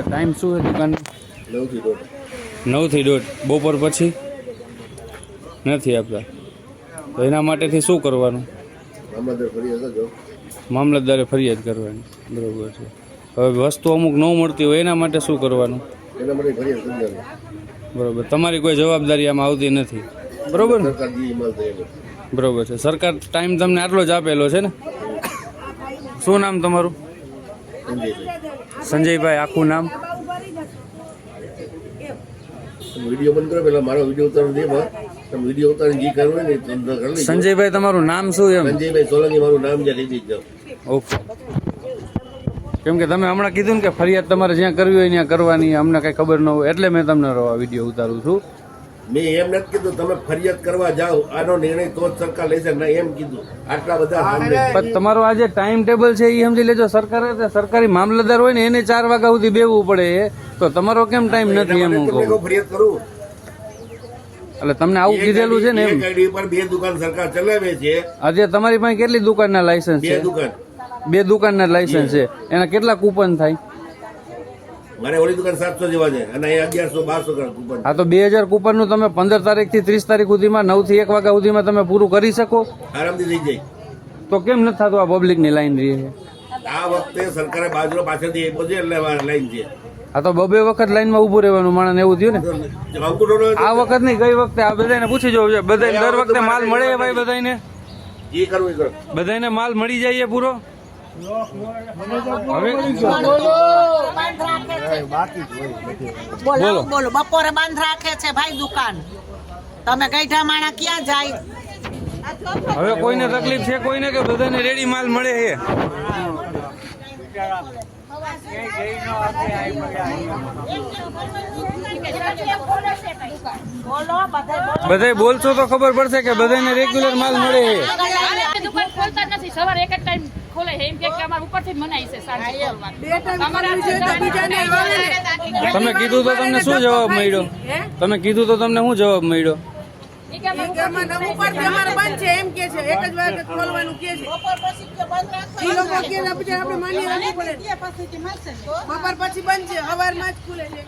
Time શું છે દુકાન? 9 થી 1:30. 9 થી 1:30. બપોર પછી નથી આપતા, તો એના માટેથી શું કરવાનું? મામલતદારે ફરિયાદ કરવાની. બરોબર છે. હવે વસ્તુ અમુક ન મળતી હોય એના માટે શું કરવાનું? બરોબર. તમારી કોઈ જવાબદારી આમાં આવતી નથી, બરોબર ને? બરોબર છે. સરકાર ટાઈમ તમને આટલો જ આપેલો છે ને? શું નામ તમારું? સંજયભાઈ. આખું નામ? વિડીયો બંધ કરો, પેલા મારો વિડીયો ઉતારવા દે. તમે વિડીયો ઉતારીને જે કરવું હોય ને તમને કરી લેજો. સંજયભાઈ તમારું નામ શું? એમ સંજયભાઈ સોલંકી મારું નામ છે, લઈ દેજો. ઓકે. કેમ કે તમે હમણાં કીધું ને કે ફરિયાદ તમારે જ્યાં કરવી હોય ત્યાં કરવાની, અમને કઈ ખબર ન હોય એટલે મેં તમને વિડીયો ઉતારું છું. મેં એમ નથી કીધું તમે ફરિયાદ કરવા જાઓ, આનો નિર્ણય તો જ સરકાર લેશે, ના એમ કીધું. આટલા બધા પણ તમારો આ જે ટાઈમ ટેબલ છે એ સમજી લેજો. સરકારી મામલતદાર હોય ને એને 4 વાગ્યા સુધી બેવું પડે, તો તમારો કેમ ટાઈમ નથી? એમ હું કહું. ફરિયાદ કરું એટલે તમને આવું કીધેલું છે ને? એમ ગાડી પર 2 દુકાન સરકાર ચલાવે છે. આજે તમારી પાસે કેટલી દુકાનના લાયસન્સ છે? 2 દુકાન. 2 દુકાનના લાયસન્સ છે. એના કેટલા કૂપન થાય? મારે ઓલી દુકાન 700 જેવા છે અને અહીંયા 1100-1200 કૂપન. હા, તો 2000 કૂપન નું તમે 15 તારીખથી 30 તારીખ સુધીમાં 9 થી 1 વાગ્યા સુધીમાં તમે પૂરું કરી શકો? આરામથી થઈ જાય. તો કેમ નથી થતું? આ પબ્લિક ની લાઈન રહી છે. આ વખતે સરકારે બાજુ પાછળથી એક બધી એટલે લાઈન છે. આ તો 2 વખત લાઈનમાં ઉભું રહેવાનું માણસ એવું થયું ને. આ વખત નહીં, ગઈ વખતે આ બધાને પૂછી જવું છે. બધા દર વખતે માલ મળે ભાઈ? બધાને જે કરવું એ કરો. બધાને માલ મળી જાય પૂરો? બોલો બોલો. બપોરે બંધ રાખે છે ભાઈ દુકાન. તમે ગઈઢા માણા ક્યાં જાય? હવે કોઈને તકલીફ છે કોઈને કે બધાને રેડી માલ મળે છે? બધાય બોલશો તો ખબર પડશે કે બધાને રેગ્યુલર માલ મળે છે. દુકાન ખોલતા નથી. સવારે એક જ ટાઈમ ખોલે છે. એમ કે અમાર ઉપરથી મનાઈ છે સાંજે ખોલવાનું. તમે કીધું તો તમને શું જવાબ મળ્યો? તમે કીધું તો તમને શું જવાબ મળ્યો? ઈ કે અમાર બંધ છે એમ કે છે. એક જ વાર ખોલવાનું કે છે. બપોર પછી બંધ આપણે માન્ય રાખવું પડે. બપોર પછી બંધ છે, સવારમાં જ ખુલે છે.